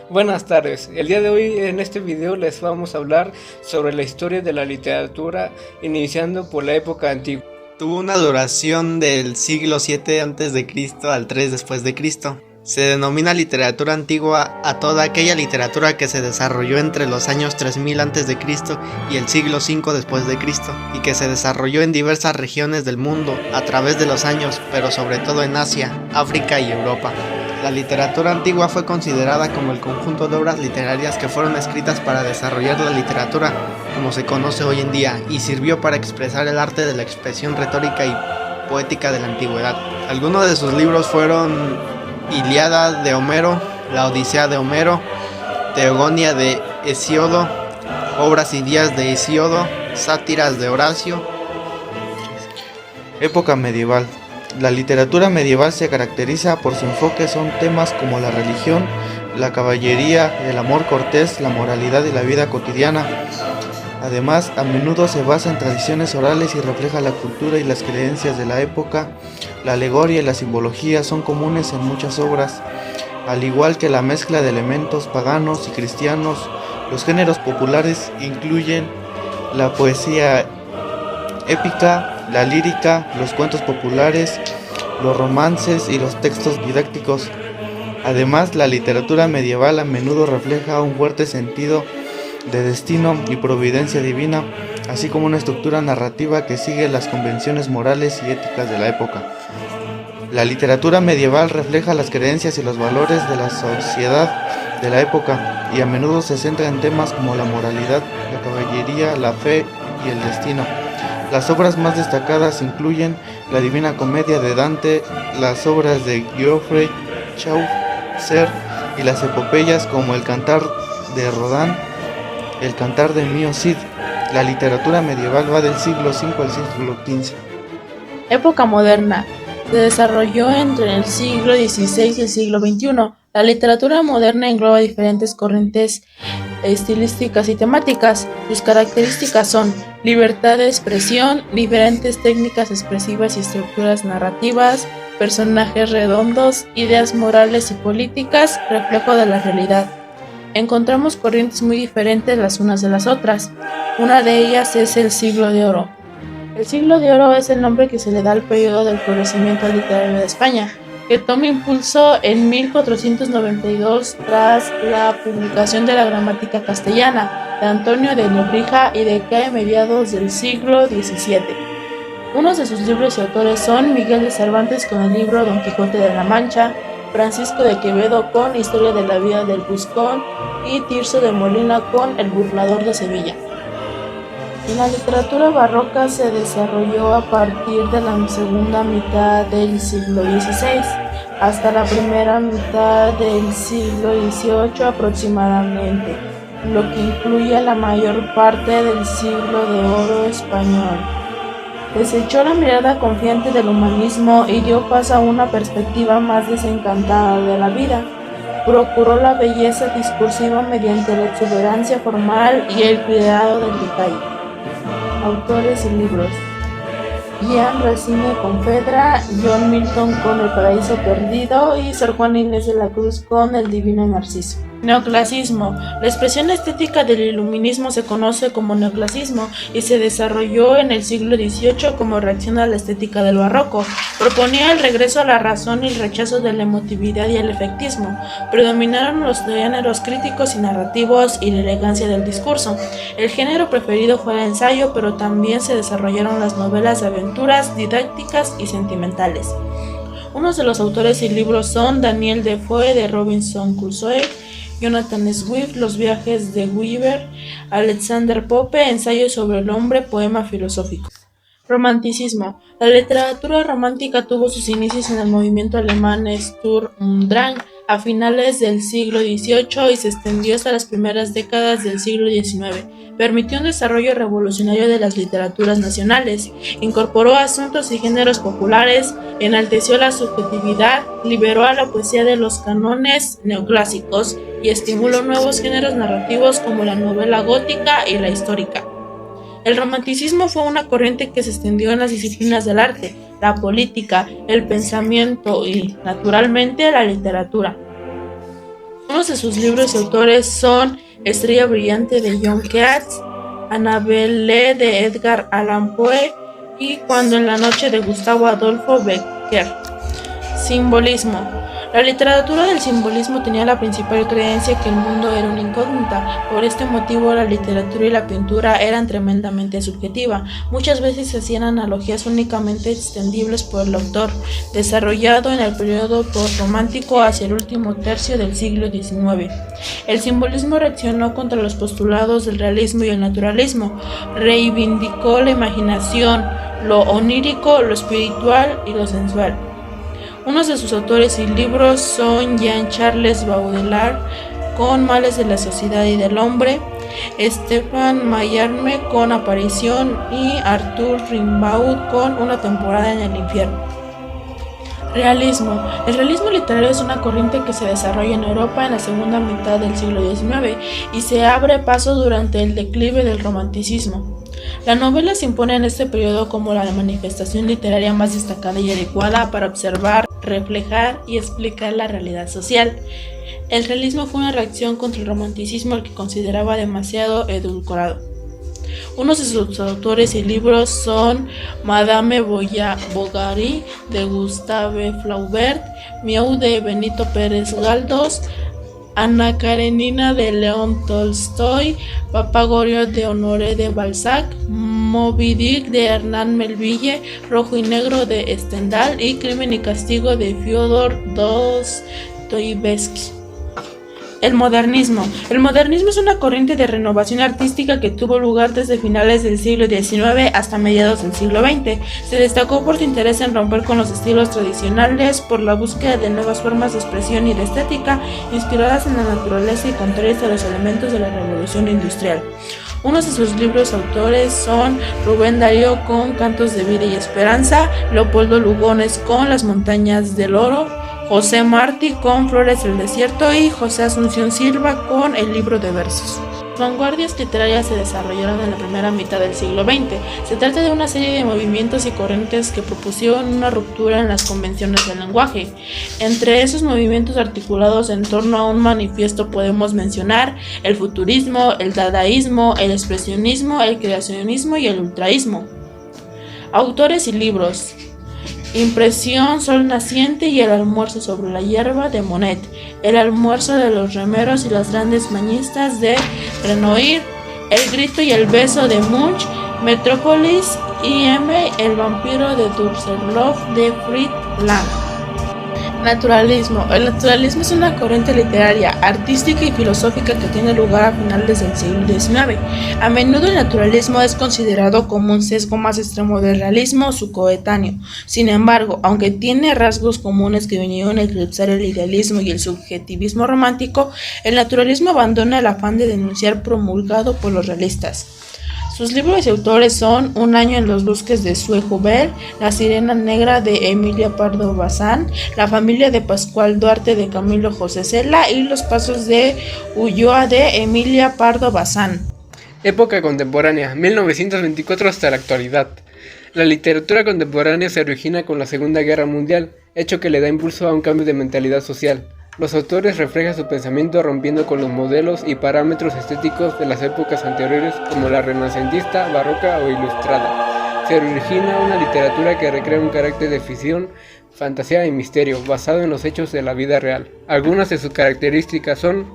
Buenas tardes, el día de hoy en este video les vamos a hablar sobre la historia de la literatura iniciando por la época antigua. Tuvo una duración del siglo VII a.C. al 3 después de Cristo. Se denomina literatura antigua a toda aquella literatura que se desarrolló entre los años 3000 a.C. y el siglo V después de Cristo, y que se desarrolló en diversas regiones del mundo a través de los años, pero sobre todo en Asia, África y Europa. La literatura antigua fue considerada como el conjunto de obras literarias que fueron escritas para desarrollar la literatura como se conoce hoy en día, y sirvió para expresar el arte de la expresión retórica y poética de la antigüedad. Algunos de sus libros fueron Ilíada de Homero, la Odisea de Homero, Teogonía de Hesíodo, Obras y Días de Hesíodo, Sátiras de Horacio. Época medieval. La literatura medieval se caracteriza por su enfoque son temas como la religión, la caballería, el amor cortés, la moralidad y la vida cotidiana. Además, a menudo se basa en tradiciones orales y refleja la cultura y las creencias de la época. La alegoría y la simbología son comunes en muchas obras, al igual que la mezcla de elementos paganos y cristianos. Los géneros populares incluyen la poesía épica, la lírica, los cuentos populares, los romances y los textos didácticos. Además, la literatura medieval a menudo refleja un fuerte sentido de destino y providencia divina, así como una estructura narrativa que sigue las convenciones morales y éticas de la época. La literatura medieval refleja las creencias y los valores de la sociedad de la época y a menudo se centra en temas como la moralidad, la caballería, la fe y el destino. Las obras más destacadas incluyen la Divina Comedia de Dante, las obras de Geoffrey Chaucer y las epopeyas como el Cantar de Rodin, el Cantar de Mio Cid. La literatura medieval va del siglo V al siglo XV. Época moderna. Se desarrolló entre el siglo XVI y el siglo XXI. La literatura moderna engloba diferentes corrientes estilísticas y temáticas. Sus características son libertad de expresión, diferentes técnicas expresivas y estructuras narrativas, personajes redondos, ideas morales y políticas, reflejo de la realidad. Encontramos corrientes muy diferentes las unas de las otras. Una de ellas es el Siglo de Oro. El Siglo de Oro es el nombre que se le da al periodo del florecimiento literario de España, que toma impulso en 1492 tras la publicación de la Gramática Castellana de Antonio de Nebrija y decae a mediados del siglo XVII. Unos de sus libros y autores son Miguel de Cervantes con el libro Don Quijote de la Mancha, Francisco de Quevedo con Historia de la vida del Buscón y Tirso de Molina con El burlador de Sevilla. La literatura barroca se desarrolló a partir de la segunda mitad del siglo XVI hasta la primera mitad del siglo XVIII aproximadamente, lo que incluye la mayor parte del Siglo de Oro español. Desechó la mirada confiante del humanismo y dio paso a una perspectiva más desencantada de la vida. Procuró la belleza discursiva mediante la exuberancia formal y el cuidado del detalle. Autores y libros: Jean Racine con Fedra, John Milton con El paraíso perdido y Sor Juana Inés de la Cruz con El divino Narciso. Neoclasismo. La expresión estética del iluminismo se conoce como neoclasismo y se desarrolló en el siglo XVIII como reacción a la estética del barroco. Proponía el regreso a la razón y el rechazo de la emotividad y el efectismo. Predominaron los géneros críticos y narrativos y la elegancia del discurso. El género preferido fue el ensayo, pero también se desarrollaron las novelas de aventuras, didácticas y sentimentales. Unos de los autores y libros son Daniel Defoe de Robinson Crusoe, Jonathan Swift, Los viajes de Gulliver, Alexander Pope, Ensayo sobre el hombre, poema filosófico. Romanticismo. La literatura romántica tuvo sus inicios en el movimiento alemán Sturm und Drang a finales del siglo XVIII y se extendió hasta las primeras décadas del siglo XIX. Permitió un desarrollo revolucionario de las literaturas nacionales, incorporó asuntos y géneros populares, enalteció la subjetividad, liberó a la poesía de los cánones neoclásicos y estimuló nuevos géneros narrativos como la novela gótica y la histórica. El romanticismo fue una corriente que se extendió en las disciplinas del arte, la política, el pensamiento y, naturalmente, la literatura. Unos de sus libros y autores son Estrella Brillante de John Keats, Annabelle de Edgar Allan Poe y Cuando en la noche de Gustavo Adolfo Bécquer. Simbolismo. La literatura del simbolismo tenía la principal creencia que el mundo era una incógnita. Por este motivo, la literatura y la pintura eran tremendamente subjetivas. Muchas veces se hacían analogías únicamente extendibles por el autor, desarrollado en el periodo posromántico hacia el último tercio del siglo XIX. El simbolismo reaccionó contra los postulados del realismo y el naturalismo. Reivindicó la imaginación, lo onírico, lo espiritual y lo sensual. Unos de sus autores y libros son Jean-Charles Baudelaire con Males de la Sociedad y del Hombre, Stefan Mallarmé con Aparición y Arthur Rimbaud con Una temporada en el infierno. Realismo. El realismo literario es una corriente que se desarrolla en Europa en la segunda mitad del siglo XIX y se abre paso durante el declive del romanticismo. La novela se impone en este periodo como la manifestación literaria más destacada y adecuada para observar, reflejar y explicar la realidad social. El realismo fue una reacción contra el romanticismo, al que consideraba demasiado edulcorado. Unos de sus autores y libros son Madame Bovary de Gustave Flaubert, Miau de Benito Pérez Galdós, Ana Karenina de León Tolstoy, Papagorios de Honoré de Balzac, Moby Dick de Hernán Melville, Rojo y Negro de Stendhal y Crimen y Castigo de Fyodor Dostoyevsky. El modernismo. El modernismo es una corriente de renovación artística que tuvo lugar desde finales del siglo XIX hasta mediados del siglo XX. Se destacó por su interés en romper con los estilos tradicionales, por la búsqueda de nuevas formas de expresión y de estética, inspiradas en la naturaleza y contrarias a los elementos de la revolución industrial. Unos de sus libros autores son Rubén Darío con Cantos de Vida y Esperanza, Leopoldo Lugones con Las Montañas del Oro, José Martí con Flores del Desierto y José Asunción Silva con El Libro de Versos. Las vanguardias literarias se desarrollaron en la primera mitad del siglo XX. Se trata de una serie de movimientos y corrientes que propusieron una ruptura en las convenciones del lenguaje. Entre esos movimientos articulados en torno a un manifiesto podemos mencionar el futurismo, el dadaísmo, el expresionismo, el creacionismo y el ultraísmo. Autores y libros: Impresión, Sol Naciente y El Almuerzo sobre la Hierba de Monet, El Almuerzo de los Remeros y las Grandes Mañistas de Renoir, El Grito y el Beso de Munch, Metrópolis y El Vampiro de Düsseldorf de Fritz Lang. Naturalismo. El naturalismo es una corriente literaria, artística y filosófica que tiene lugar a finales del siglo XIX. A menudo el naturalismo es considerado como un sesgo más extremo del realismo, su coetáneo. Sin embargo, aunque tiene rasgos comunes que vinieron a eclipsar el idealismo y el subjetivismo romántico, el naturalismo abandona el afán de denunciar promulgado por los realistas. Sus libros y autores son Un año en los bosques de Sue Joubert, La sirena negra de Emilia Pardo Bazán, La familia de Pascual Duarte de Camilo José Cela y Los pasos de Ulloa de Emilia Pardo Bazán. Época contemporánea, 1924 hasta la actualidad. La literatura contemporánea se origina con la Segunda Guerra Mundial, hecho que le da impulso a un cambio de mentalidad social. Los autores reflejan su pensamiento rompiendo con los modelos y parámetros estéticos de las épocas anteriores como la renacentista, barroca o ilustrada. Se origina una literatura que recrea un carácter de ficción, fantasía y misterio, basado en los hechos de la vida real. Algunas de sus características son: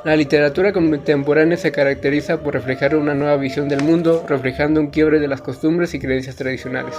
la literatura contemporánea se caracteriza por reflejar una nueva visión del mundo, reflejando un quiebre de las costumbres y creencias tradicionales.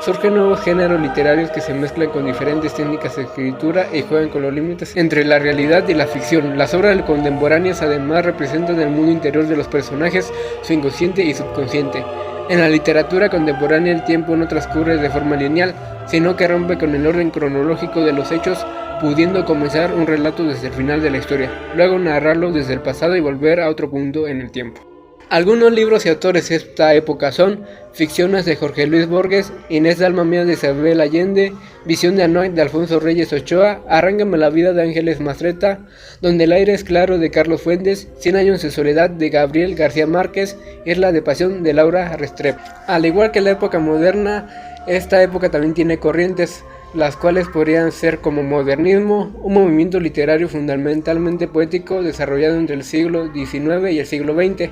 Surgen nuevos géneros literarios que se mezclan con diferentes técnicas de escritura y juegan con los límites entre la realidad y la ficción. Las obras contemporáneas además representan el mundo interior de los personajes, su inconsciente y subconsciente. En la literatura contemporánea el tiempo no transcurre de forma lineal, sino que rompe con el orden cronológico de los hechos, pudiendo comenzar un relato desde el final de la historia, luego narrarlo desde el pasado y volver a otro punto en el tiempo. Algunos libros y autores de esta época son Ficciones de Jorge Luis Borges, Inés de Alma Mía de Isabel Allende, Visión de Anoit de Alfonso Reyes Ochoa, Arráncame la vida de Ángeles Mastretta, Donde el aire es claro de Carlos Fuentes, 100 años de soledad de Gabriel García Márquez, Isla de Pasión de Laura Restrepo. Al igual que la época moderna, esta época también tiene corrientes las cuales podrían ser como modernismo, un movimiento literario fundamentalmente poético desarrollado entre el siglo XIX y el siglo XX,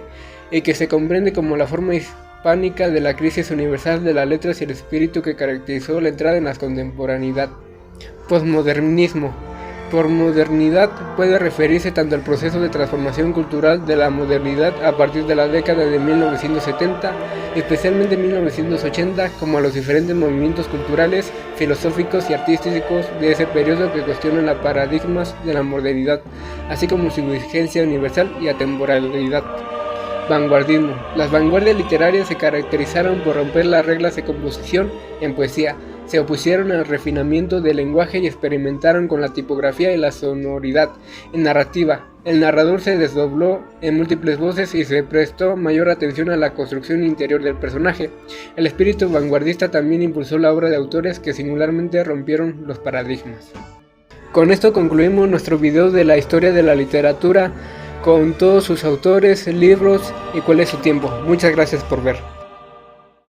y que se comprende como la forma hispánica de la crisis universal de las letras y el espíritu que caracterizó la entrada en la contemporaneidad. Posmodernismo. Por modernidad puede referirse tanto al proceso de transformación cultural de la modernidad a partir de la década de 1970, especialmente 1980, como a los diferentes movimientos culturales, filosóficos y artísticos de ese periodo que cuestionan los paradigmas de la modernidad, así como su vigencia universal y atemporalidad. Vanguardismo. Las vanguardias literarias se caracterizaron por romper las reglas de composición en poesía, se opusieron al refinamiento del lenguaje y experimentaron con la tipografía y la sonoridad. En narrativa, el narrador se desdobló en múltiples voces y se prestó mayor atención a la construcción interior del personaje. El espíritu vanguardista también impulsó la obra de autores que singularmente rompieron los paradigmas. Con esto concluimos nuestro video de la historia de la literatura, con todos sus autores, libros y cuál es su tiempo. Muchas gracias por ver.